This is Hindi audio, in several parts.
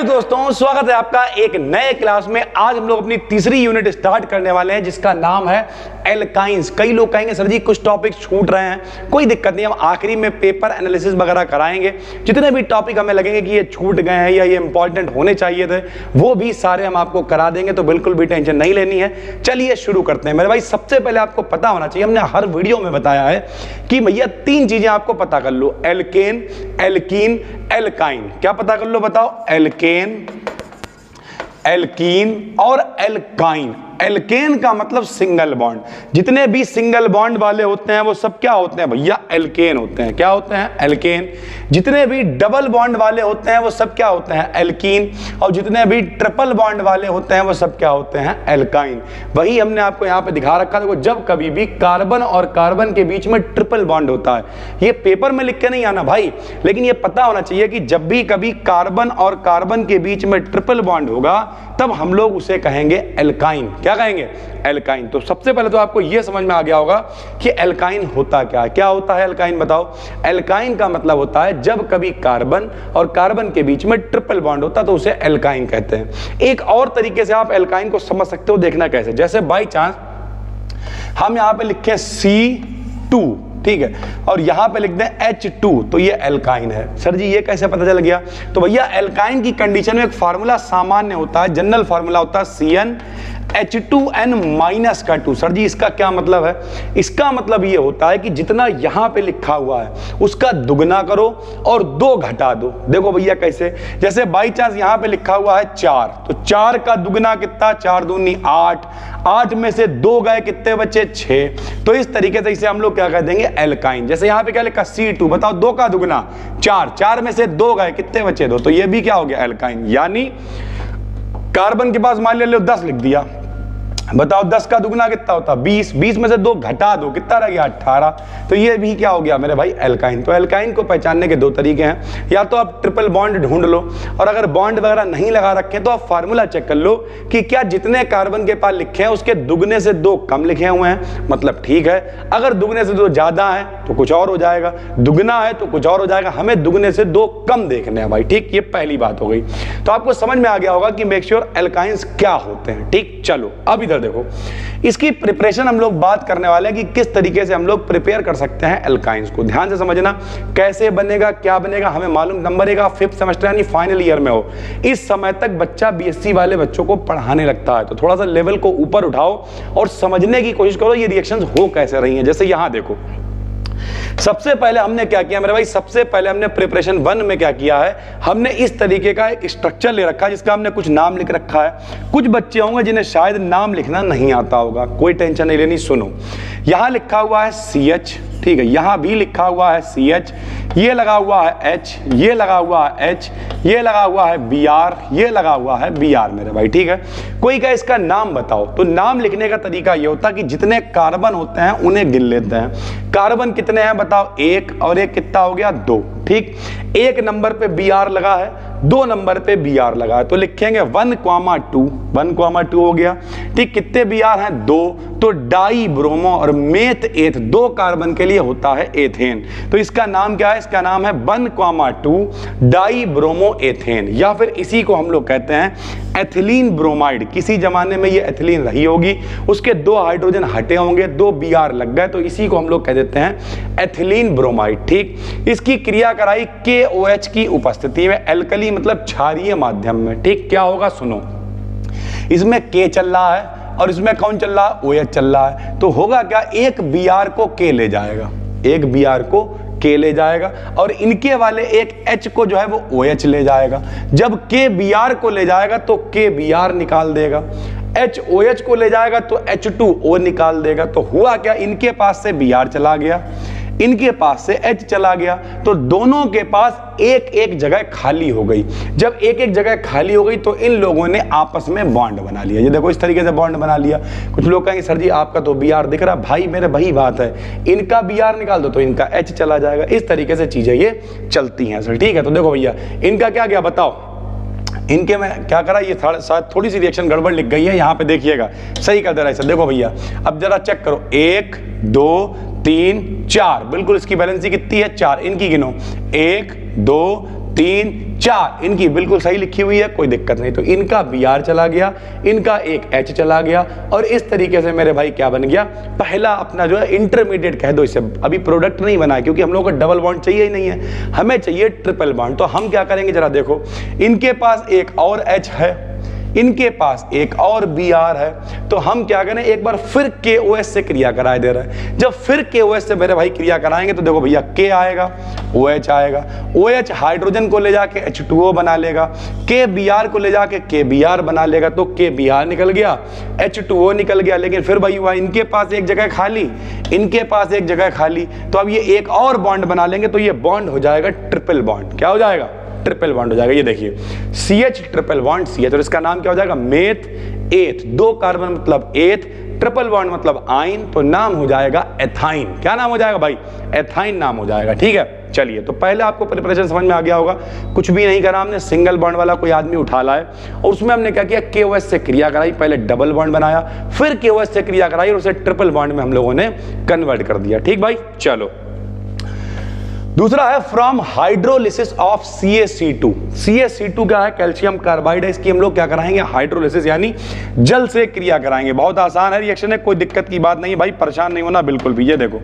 दोस्तों स्वागत है आपका एक नए क्लास में। आज हम लोग अपनी तीसरी यूनिट स्टार्ट करने वाले हैं जिसका नाम है एल्काइंस। कई लोग कहेंगे सर जी कुछ टॉपिक छूट रहे हैं, कोई दिक्कत नहीं, हम आखिरी में पेपर एनालिसिस वगैरह कराएंगे। जितने भी टॉपिक हमें लगेंगे कि ये छूट गए हैं या ये इंपॉर्टेंट होने चाहिए थे वो भी सारे हम आपको करा देंगे, तो बिल्कुल भी टेंशन नहीं लेनी है। चलिए शुरू करते हैं। मेरे भाई सबसे पहले आपको पता होना चाहिए, हमने हर वीडियो में बताया है कि भैया तीन चीजें आपको पता कर लो, एल्केन, एल्कीन, एल्काइन। क्या पता कर लो बताओ? एल्केन, एल्कीन और एल्काइन। एल्केन का मतलब सिंगल बॉन्ड, जितने भी सिंगल बॉन्ड वाले होते हैं वो सब क्या होते हैं भैया? एल्केन होते हैं। क्या होते हैं? एल्केन। जितने भी डबल बॉन्ड वाले होते हैं वो सब क्या होते हैं? एल्कीन। और जितने भी ट्रिपल बॉन्ड वाले होते हैं वो सब क्या होते हैं? एल्काइन। वही हमने आपको यहाँ पे दिखा रखा है। देखो जब कभी भी कार्बन और कार्बन के बीच में ट्रिपल बॉन्ड होता है, ये पेपर में लिख के नहीं आना भाई, लेकिन ये पता होना चाहिए कि जब भी कभी कार्बन और कार्बन के बीच में ट्रिपल बॉन्ड होगा तब हम लोग उसे कहेंगे एल्काइन। क्या कहेंगे? एल्काइन। तो सबसे पहले तो आपको यह समझ में आ गया होगा कि एल्काइन होता क्या है। क्या होता है एल्काइन बताओ? एल्काइन का मतलब होता है जब कभी कार्बन और कार्बन के बीच में ट्रिपल बॉन्ड होता है तो उसे एल्काइन कहते हैं। एक और तरीके से आप एल्काइन को समझ सकते हो, देखना कैसे। जैसे बाई चांस हम यहां पे लिखें C2, ठीक है, और यहां पे लिख दें H2, तो ये एल्काइन है। सर जी ये कैसे पता चल गया? तो भैया एल्काइन की कंडीशन में एक फार्मूला सामान्य होता है, जनरल फार्मूला होता है CnH2n-2। सर जी इसका क्या मतलब है? इसका मतलब ये होता है कि जितना यहां पे लिखा हुआ है उसका दुगना करो और 2 घटा दो। देखो भैया कैसे, जैसे बाई चांस यहां पे लिखा हुआ है 4, तो 4 का दुगना कितना? 4 दूनी 8, 8 में से 2 गए, कितने बचे? 6। तो इस तरीके से इसे हम लोग क्या कह देंगे? एल्काइन। जैसे यहां पे क्या लिखा? C2, बताओ 2 का दुगना 4, 4 में से 2 गए, कितने बचे? 2। तो ये भी क्या हो गया? एल्काइन। यानी कार्बन के पास मान लो 10 लिख दिया, बताओ 10 का दुगना कितना होता? 20, 20 में से 2 घटा दो, कितना रह गया? 18। तो ये भी क्या हो गया मेरे भाई? एल्काइन। तो एल्काइन को पहचानने के 2 तरीके हैं, या तो आप ट्रिपल बॉन्ड ढूंढ लो, और अगर बॉन्ड वगैरह नहीं लगा रखे तो आप फार्मूला चेक कर लो कि क्या जितने कार्बन के पास लिखे हैं उसके दुगने से 2 कम लिखे हुए हैं, मतलब ठीक है। अगर दुगने से 2 ज्यादा है तो कुछ और हो जाएगा, दुगना है तो कुछ और हो जाएगा, हमें दुगने से 2 कम देखने हैं भाई, ठीक। ये पहली बात हो गई। तो आपको समझ में आ गया होगा कि मेक श्योर एल्काइंस क्या होते हैं, ठीक। चलो अब इधर देखो, इसकी प्रिपरेशन हम लोग बात करने वाले हैं कि किस तरीके से हम लोग प्रिपेयर कर सकते हैं एल्काइंस को। ध्यान से समझना, कैसे बनेगा, क्या बनेगा, हमें मालूम। नंबर 1 आप 5th सेमेस्टर यानी फाइनल ईयर में हो, इस समय तक बच्चा बीएससी वाले बच्चों को पढ़ाने लगता है, तो थोड़ा सा लेवल को ऊपर उठाओ और समझने की कोशिश करो ये रिएक्शंस हो कैसे रही हैं। जैसे यहां देखो, सबसे पहले हमने क्या किया मेरे भाई? सबसे पहले हमने प्रिपरेशन 1 में क्या किया है, हमने इस तरीके का एक स्ट्रक्चर ले रखा है जिसका हमने कुछ नाम लिख रखा है। कुछ बच्चे होंगे जिन्हें शायद नाम लिखना नहीं आता होगा, कोई टेंशन नहीं लेनी। सुनो, यहां लिखा हुआ है CH, ठीक है, यहां भी लिखा हुआ है CH, ये लगा हुआ है H, ये लगा हुआ है H, ये लगा हुआ है Br, ये लगा हुआ है Br मेरे भाई, ठीक है। कोई का इसका नाम बताओ? तो नाम लिखने का तरीका ये होता है कि जितने कार्बन होते हैं उन्हें गिन लेते हैं। कार्बन कितने हैं बताओ? 1, और 1 कितना हो गया? 2, ठीक। 1 नंबर पे Br लगा है, 2 नंबर पे Br लगा है, तो लिखेंगे 1,2, 1,2 हो गया, ठीक। कितने Br हैं? 2। तो डाई ब्रोमो और मेथ एथ, 2 कार्बन के लिए होता है एथेन, तो इसका नाम क्या है? इसका नाम है 1,2 डाई ब्रोमो एथेन, या फिर इसी को हम लोग कहते हैं एथिलीन ब्रोमाइड। किसी जमाने में ये एथिलीन रही होगी, उसके 2 हाइड्रोजन हटे होंगे, 2 Br लग गए, तो इसी को हम लोग कह देते हैं एथिलीन ब्रोमाइड, ठीक। इसकी क्रिया कराई KOH की उपस्थिति में, एल्कली मतलब क्षारीय माध्यम में, ठीक। क्या होगा? सुनो, इसमें K चल रहा है और इसमें कौन चल रहा है? OH चल रहा है, तो होगा क्या? एक Br को K ले जाएगा, एक Br को K ले जाएगा, और इनके वाले एक H को जो है वो OH ले जाएगा। जब K Br को ले जाएगा तो K Br निकाल देगा, H OH को ले जाएगा तो H2O निकाल देगा। तो हुआ क्या? इनके पास से Br चला गया, इनके पास से H चला गया, तो दोनों के पास एक एक जगह खाली हो गई। जब एक एक जगह खाली हो गई तो इन लोगों ने आपस में बॉन्ड बना लिया। ये देखो इस तरीके से बॉन्ड बना लिया। कुछ लोग कहेंगे सर जी आपका तो Br दिख रहा, भाई मेरे वही बात है, इनका Br निकाल दो तो इनका H चला जाएगा। इस तरीके से चीजें ये चलती हैं सर, ठीक है। तो देखो भैया इनका क्या गया बताओ, इनके में क्या करा, ये शायद थोड़ी सी रिएक्शन गड़बड़ लिख गई है, यहाँ पे देखिएगा सही कर दे रहा है सर। देखो भैया अब जरा चेक करो, 1 2 3 4, बिल्कुल इसकी बैलेंसी कितनी है 4, इनकी गिनो 1 2 3 4, इनकी बिल्कुल सही लिखी हुई है, कोई दिक्कत नहीं। तो इनका Br चला गया, इनका एक H चला गया, और इस तरीके से मेरे भाई क्या बन गया, पहला अपना जो है इंटरमीडिएट कह दो इसे, अभी प्रोडक्ट नहीं बना है क्योंकि हम लोग को डबल बॉन्ड चाहिए ही नहीं है, हमें चाहिए ट्रिपल बॉन्ड। तो हम क्या करेंगे जरा देखो, इनके पास एक और H है, इनके पास एक और Br है, तो हम क्या करें, एक बार फिर KOH से क्रिया कराए दे रहे हैं। जब फिर KOH से मेरे भाई क्रिया कराएंगे तो देखो भैया K आएगा, OH आएगा, OH हाइड्रोजन को ले जाके H2O बना लेगा, K Br को ले जाके KBr बना लेगा, तो K Br निकल गया, H2O निकल गया। लेकिन फिर भाई हुआ इनके पास एक जगह खाली, इनके पास एक जगह खाली, तो अब ये एक और बॉन्ड बना लेंगे, तो ये बॉन्ड हो जाएगा ट्रिपल बॉन्ड। क्या हो जाएगा, ट्रिपल बॉन्ड हो जाएगा। ये देखिए CH ट्रिपल बॉन्ड CH, और इसका नाम क्या हो जाएगा, मेथ एथ, 2 कार्बन मतलब एथ, ट्रिपल बॉन्ड मतलब आइन, तो नाम हो जाएगा एथाइन। क्या नाम हो जाएगा भाई, एथाइन नाम हो जाएगा। ठीक है, चलिए तो पहले आपको प्रिपरेशन समझ में आ गया होगा, कुछ भी नहीं करा हमने, सिंगल बॉन्ड वाला कोई आदमी उठा लाए और उसमें हमने क्या किया, KOH से क्रिया कराई, पहले डबल बॉन्ड बनाया, फिर KOH से क्रिया कराई और उसे ट्रिपल बॉन्ड में हम लोगों ने कन्वर्ट कर दिया। ठीक भाई, चलो दूसरा है from hydrolysis of CaC2। CaC2 क्या है, कैल्शियम कार्बाइड है, इसकी हम लोग क्या कराएंगे, हाइड्रोलिसिस यानी जल से क्रिया कराएंगे। बहुत आसान है रिएक्शन है, कोई दिक्कत की बात नहीं भाई, परेशान नहीं होना बिल्कुल भी। ये देखो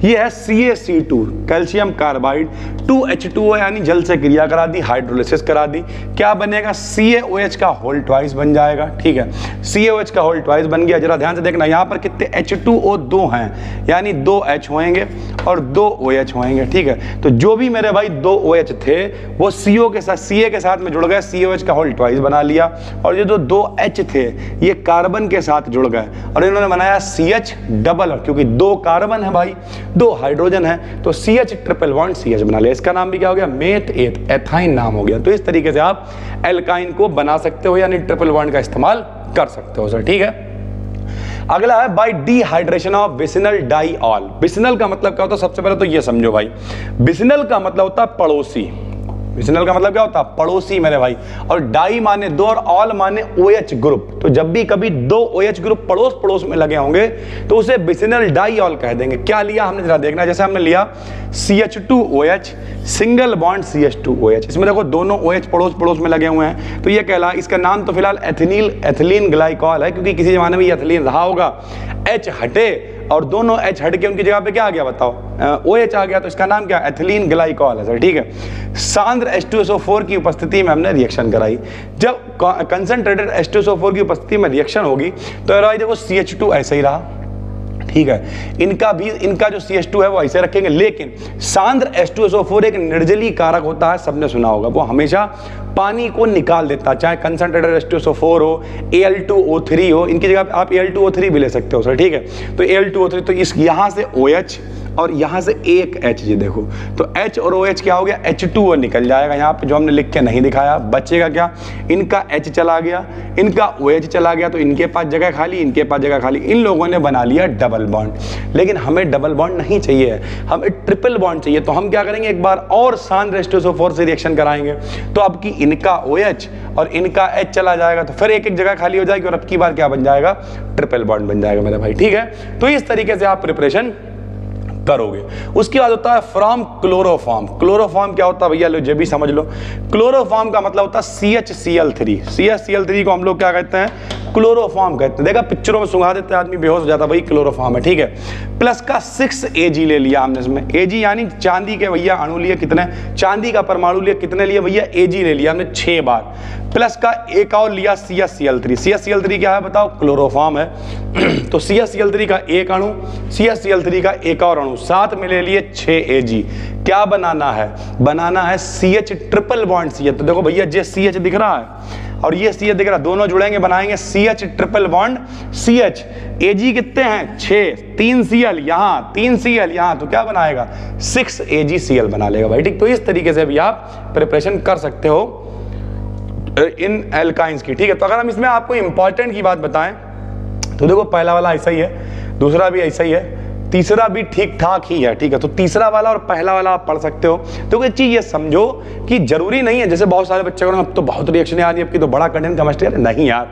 ये है CaC2 कैल्शियम कार्बाइड, 2H2O यानी जल से क्रिया करा दी, हाइड्रोलिसिस करा दी, क्या बनेगा, CaOH का होल ट्वाइस बन जाएगा। ठीक है, CaOH का होल ट्वाइस बन गया। जरा ध्यान से देखना, यहाँ पर कितने H2O 2 हैं, यानी 2 H होंगे और 2 OH होंगे। ठीक है, तो जो भी मेरे भाई 2 OH थे वो CO के साथ, Ca के साथ में जुड़ गए, CaOH का होल ट्वाइस बना लिया, और ये जो 2 H थे ये कार्बन के साथ जुड़ गए और इन्होंने बनाया CH डबल, क्योंकि 2 कार्बन है भाई, 2 हाइड्रोजन है, तो CH ट्रिपल बॉन्ड CH बना लिया। इसका नाम भी क्या हो गया, मेथ एथ, एथाइन नाम हो गया। तो इस तरीके से आप एल्काइन को बना सकते हो, यानी ट्रिपल बॉन्ड का इस्तेमाल कर सकते हो सर। ठीक है, अगला है बाय डिहाइड्रेशन ऑफ बिसिनल डाइऑल। बिसिनल का मतलब क्या होता है, सबसे पहले तो ये समझो भाई, बिसिनल का मतलब होता है पड़ोसी। बिसिनल का मतलब क्या होता है, पड़ोसी मेरे भाई, और डाई माने 2 और ऑल माने OH ग्रुप। तो जब भी कभी 2 OH ग्रुप पड़ोस पड़ोस में लगे होंगे तो उसे बिसिनल डाइऑल कह देंगे। क्या लिया हमने जरा देखना, जैसे हमने लिया CH2OH सिंगल बॉन्ड CH2OH, इसमें देखो दोनों OH पड़ोस पड़ोस में लगे हुए हैं, तो ये कहला, इसका नाम तो फिलहाल एथिलीन ग्लाइकॉल है, क्योंकि किसी जमाने में ये एथिलीन रहा होगा। H हटे और दोनों H हट के उनकी जगह पे क्या आ गया बताओ, OH आ गया, तो इसका नाम क्या, एथिलीन ग्लाइकॉल है सर। ठीक है, सांद्र H2SO4 की उपस्थिति में हमने रिएक्शन कराई। जब कंसंट्रेटेड H2SO4 की उपस्थिति में रिएक्शन होगी तो भाई देखो CH2 ऐसे ही रहा। ठीक है, इनका जो CH2 है वो ऐसे रखेंगे, लेकिन सांद्र H2SO4 एक निर्जली कारक होता है, सबने सुना होगा, वो हमेशा पानी को निकाल देता है, चाहे कंसंट्रेटेड H2SO4 हो, Al2O3 हो, इनकी जगह आप Al2O3 भी ले सकते हो सर। ठीक है, तो Al2O3, तो इस यहाँ से OH और यहाँ से एक H, ये देखो, तो H और OH क्या हो गया, H2O निकल जाएगा यहाँ पे, जो हमने लिख के नहीं दिखाया। बचेगा क्या, इनका H चला गया, इनका OH चला गया, तो इनके पास जगह खाली, इनके पास जगह खाली, इन लोगों ने बना लिया डबल बॉन्ड। लेकिन हमें डबल बॉन्ड नहीं चाहिए, हमें ट्रिपल बॉन्ड चाहिए। तो हम क्या करेंगे, एक बार और सांद्र H2SO4 से रिएक्शन कराएंगे, तो अब की इनका OH और इनका H चला जाएगा, तो फिर एक एक जगह खाली हो जाएगी, और अब की बार क्या बन जाएगा, ट्रिपल बॉन्ड बन जाएगा मेरे भाई। ठीक है, तो इस तरीके से आप प्रिपरेशन करोगे। उसके बाद होता है फ्रॉम क्लोरोफॉर्म। क्लोरोफॉर्म क्या होता है भैया, लो ये भी समझ लो। क्लोरोफॉर्म का मतलब होता है CHCl3। CHCl3 को हम लोग क्या कहते हैं, क्लोरोफॉर्म कहते हैं। देखा पिक्चरों में सुंघा देते हैं, आदमी बेहोश हो जाता है, भाई क्लोरोफॉर्म है। ठीक है, प्लस का 6 Ag ले लिया हमने इसमें। Ag यानी चांदी के भैया अणु लिए कितने, चांदी का परमाणु लिए कितने लिए भैया, Ag ले लिया हमने 6 बार। प्लस का एक और लिया CHCl3। CHCl3 क्या है बताओ, क्लोरोफॉर्म है। तो CHCl3 का एक अणु, CHCl3 का एक और अणु, साथ में ले लिए 6 Ag। क्या बनाना है, बनाना है CH ट्रिपल बॉन्ड CH। तो देखो भैया ये CH दिख रहा है और ये CH दिख रहा है, दोनों जुड़ेंगे बनाएंगे CH triple bond CH। Ag कितने हैं, 6, 3 Cl यहाँ, 3 Cl यहाँ, तो क्या बनाएगा, 6 AgCl बना लेगा भाई। ठीक, तो इस तरीके से भी आप प्रिपरेशन कर सकते हो इन एल्काइंस की। ठीक है, तो अगर हम इसमें आपको इंपॉर्टेंट की बात बताएं तो देखो पहला वाला ऐसा ही है, दूसरा भी ऐसा ही है, तीसरा भी ठीक ठाक ही है, ठीक है। तो तीसरा वाला और पहला वाला आप पढ़ सकते हो। तो एक चीज ये समझो कि जरूरी नहीं है, जैसे बहुत सारे बच्चे को अब तो बहुत रिएक्शन आ रही है, अब की तो बड़ा कंटेंट केमिस्ट्री है, नहीं यार,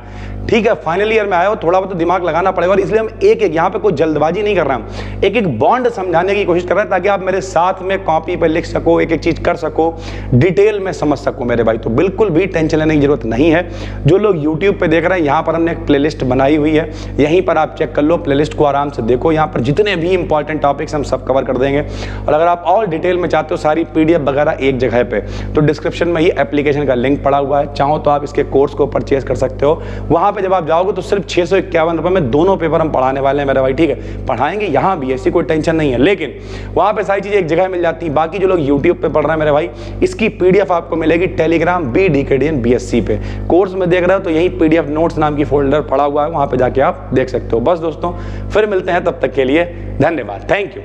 ठीक है, फाइनल ईयर में आए हो, थोड़ा बहुत तो दिमाग लगाना पड़ेगा। और इसलिए हम एक एक यहाँ पे कोई जल्दबाजी नहीं कर रहे हैं, एक एक बॉन्ड समझाने की कोशिश कर रहे हैं ताकि आप मेरे साथ में कॉपी पे लिख सको, एक एक चीज कर सको, डिटेल में समझ सको मेरे भाई। तो बिल्कुल भी टेंशन लेने की जरूरत नहीं है। जो लोग यूट्यूब पे देख रहे हैं, यहाँ पर हमने एक प्लेलिस्ट बनाई हुई है, यहीं पर आप चेक कर लो, प्लेलिस्ट को आराम से देखो, यहाँ पर जितने भी इंपॉर्टेंट टॉपिक्स हम सब कवर कर देंगे। और अगर आप और डिटेल में चाहते हो सारी PDF वगैरह एक जगह पे, तो डिस्क्रिप्शन में ही एप्लीकेशन का लिंक पड़ा हुआ है, चाहो तो आप इसके कोर्स को परचेज कर सकते हो। वहां पे जब आप जाओगे तो सिर्फ 651 रुपए में दोनों पेपर हम पढ़ाने वाले हैं मेरे भाई, ठीक है। पढ़ाएंगे यहाँ भी, ऐसी कोई टेंशन नहीं है, लेकिन वहां पे सारी चीजें एक जगह मिल जाती है। बाकी जो लोग यूट्यूब पे पढ़ रहे हैं मेरे भाई, इसकी PDF आपको मिलेगी टेलीग्राम BDKDN BSc पे। कोर्स में देख रहे हो तो यही PDF नोट्स नाम की फोल्डर पड़ा हुआ है, वहां पे जाके आप देख सकते हो। बस दोस्तों, फिर मिलते हैं, तब तक के लिए धन्यवाद, थैंक यू।